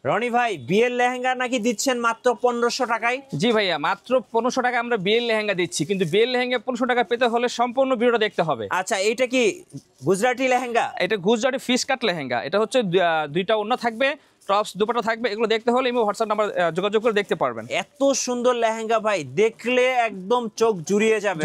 রনি ভাই বিয়ের লেহেঙ্গা নাকি দিচ্ছেন মাত্র 1500 টাকায়? জি ভাইয়া, মাত্র 1500 টাকা আমরা বিয়ের লেহেঙ্গা দিচ্ছি, কিন্তু বিয়ের লেহেঙ্গা 1500 টাকা পেতে হলে সম্পূর্ণ ভিডিওটা দেখতে হবে। আচ্ছা, এইটা কি গুজরাটি লেহেঙ্গা? এটা গুজরাটি ফিশ কাট লেহেঙ্গা। এটা হচ্ছে দুইটা ওড়না থাকবে, টপস দুপাটা থাকবে। এগুলো দেখতে হলে ইমো হোয়াটসঅ্যাপ নাম্বার যোগাযোগ করে দেখতে পারবেন। এত সুন্দর লেহেঙ্গা ভাই, দেখলে একদম চোখ জুড়িয়ে যাবে।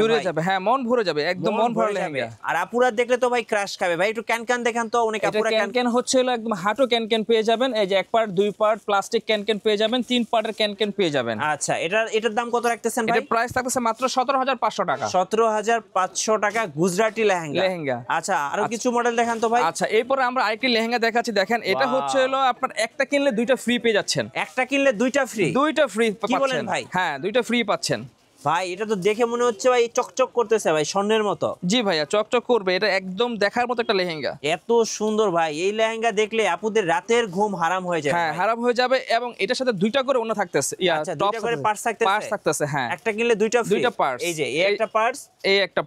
হ্যাঁ, মন ভরে যাবে, একদম মন ভরে লেহেঙ্গা। আর আপুরা দেখলে তো ভাই ক্রাশ খাবে ভাই। একটু ক্যান দেখান তো। অনেক আপুরা ক্যান হচ্ছে হলো একদম হাঁটু ক্যান পেয়ে যাবেন। এই যে এক পার্ট, দুই পার্ট প্লাস্টিক ক্যান পেয়ে যাবেন, তিন পার্টের ক্যান পেয়ে যাবেন। আচ্ছা, এটার দাম কত রাখতেছেন ভাই? এটার প্রাইস থাকতেছে মাত্র 17500 টাকা। 17500 টাকা গুজরাটি লেহেঙ্গা। আচ্ছা, আরো কিছু মডেল দেখান তো ভাই। আচ্ছা, এরপরে আমরা আরেকটি লেহেঙ্গা দেখাচ্ছি। দেখেন, এটা হচ্ছে হলো আপনার একটা কিনলে দুইটা ফ্রি পেয়ে যাচ্ছেন। একটা কিনলে দুইটা ফ্রি? দুইটা ফ্রি কি বলেন ভাই? হ্যাঁ, দুইটা ফ্রি পাচ্ছেন ভাই। এটা তো দেখে মনে হচ্ছে ভাই চকচক করতেছে ভাই, স্বর্ণের মতো। জি ভাইয়া, চকচক করবে। এটা একদম দেখার মতো একটা লেহেঙ্গা। এত সুন্দর ভাই, এই লেহেঙ্গা দেখলে আপুদের রাতের ঘুম হারাম হয়ে যাবে। হ্যাঁ, হারাম হয়ে যাবে। এবং এটার সাথে দুইটা করে ওড়না থাকতেছে। আচ্ছা, দুইটা করে পার্টস থাকতেছে। হ্যাঁ, একটা কিনলে দুইটা ফ্রি। দুইটা পার্টস। এই যে এই একটা পার্টস, এই একটা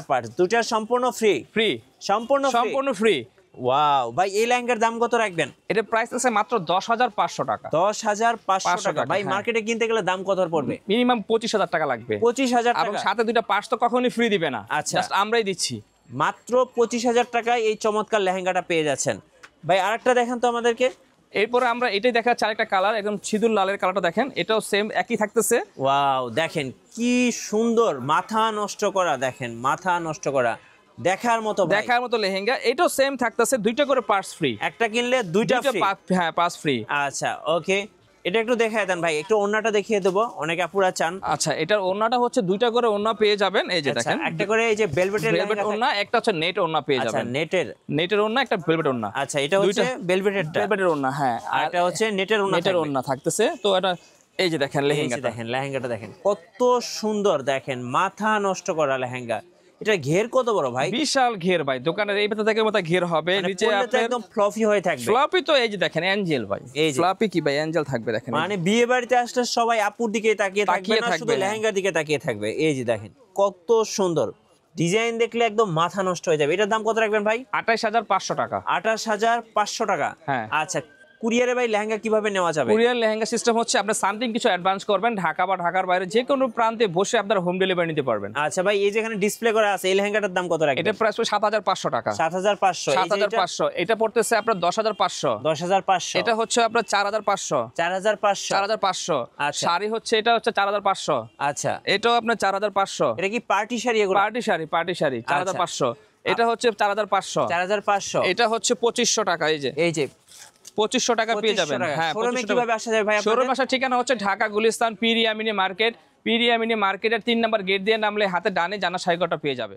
পার্টস, দুইটা সম্পূর্ণ ফ্রি। সম্পূর্ণ ফ্রি। ওয়াও ভাই, এই লেহেঙ্গার দাম কত রাখবেন? এটা প্রাইস আছে মাত্র 10500 টাকা। 10500 টাকা ভাই। মার্কেটে কিনতে গেলে দাম কত পড়বে? মিনিমাম 25000 টাকা লাগবে। 25000 টাকা। এবং সাথে দুইটা পার্টস তো কখনোই ফ্রি দিবে না। আচ্ছা, জাস্ট আমরাই দিচ্ছি। মাত্র 25000 টাকায় এই চমৎকার লেহেঙ্গাটা পেয়ে যাচ্ছেন ভাই। আরেকটা দেখান তো আমাদেরকে। এরপরে আমরা এটাই দেখাচ্ছি, আরেকটা কালার, একদম সিঁদুর লালের কালারটা দেখেন। এটাও সেম একই থাকতেছে। ওয়াও, দেখেন কি সুন্দর, মাথা নষ্ট করা। দেখেন, মাথা নষ্ট করা, দেখার মতো লেহেঙ্গা। এটাও সেম থাকতেছে, দুইটা করে পার্টস ফ্রি। একটা কিনলে দুইটা ফ্রি। হ্যাঁ, পার্টস ফ্রি। আচ্ছা, ওকে। এটা একটু দেখায় দেন ভাই, একটু ওড়নাটা দেখিয়ে দেবো, অনেক আপুরা চান। আচ্ছা, এটার ওড়নাটা হচ্ছে দুইটা করে ওড়না পেয়ে যাবেন। এই যে দেখেন, একটা করে এই যে ভেলভেট ওড়না, একটা হচ্ছে নেট ওড়না পেয়ে যাবেন। নেটের ওড়না, একটা ভেলভেট ওড়না। আচ্ছা, এটা হচ্ছে ভেলভেটের ওড়না। হ্যাঁ, আর এটা হচ্ছে নেটের ওড়না থাকতেছে। তো এটা এই যে দেখেন লেহেঙ্গাটা দেখেন কত সুন্দর। দেখেন, মাথা নষ্ট করা লেহেঙ্গা। এটা ঘের কত বড় ভাই? বিশাল ঘের ভাই। দোকানের এই ভেতর থেকে মতো ঘের হবে। নিচে আপনার একদম ফ্লফি হয়ে থাকবে। ফ্লপি তো এই যে দেখেন অ্যাঞ্জেল ভাই। এই ফ্লপি কি ভাই, অ্যাঞ্জেল থাকবে দেখেন। মানে বিয়ে বাড়িতে আসলে সবাই আপুর দিকে তাকিয়ে থাকবে না, শুধু লেহেঙ্গার দিকে তাকিয়ে থাকবে। এই যে দেখেন কত সুন্দর ডিজাইন, দেখলে একদম মাথা নষ্ট হয়ে যাবে। এটার দাম কত রাখবেন ভাই? 28500 টাকা। 28500 টাকা। হ্যাঁ। আচ্ছা, কুরিয়ারে ভাই লেহেঙ্গা কিভাবে নেওয়া যাবে? কুরিয়ার লেহেঙ্গা সিস্টেম হচ্ছে আপনি সামথিং কিছু অ্যাডভান্স করবেন, ঢাকা বা ঢাকার বাইরে যে কোনো প্রান্তে বসে আপনারা হোম ডেলিভারি নিতে পারবেন। আচ্ছা ভাই, এই যেখানে ডিসপ্লে করা আছে এই লেহেঙ্গাটার দাম কত রাখবেন? এটা প্রাইস 7500 টাকা। 7500। এটা পড়তেছে আপনার 10500। এটা হচ্ছে আপনার 4500। আচ্ছা, শাড়ি হচ্ছে, এটা হচ্ছে 4500। আচ্ছা, এটাও আপনার 4500। এটা কি পার্টি শাড়ি? এগুলো পার্টি শাড়ি 4500। এটা হচ্ছে 4500। এটা হচ্ছে 2500 টাকা। এই যে 2500 টাকা পেয়ে যাবেন। হ্যাঁ, শোরুমে কিভাবে আসা যায় ভাই? শোরুম আসার ঠিকানা হচ্ছে ঢাকা গুলিস্তান পিরিয়ামিনি মার্কেটের 3 নম্বর গেট দিয়ে নামলে হাতে ডানে জানা সাইকোটা পেয়ে যাবে।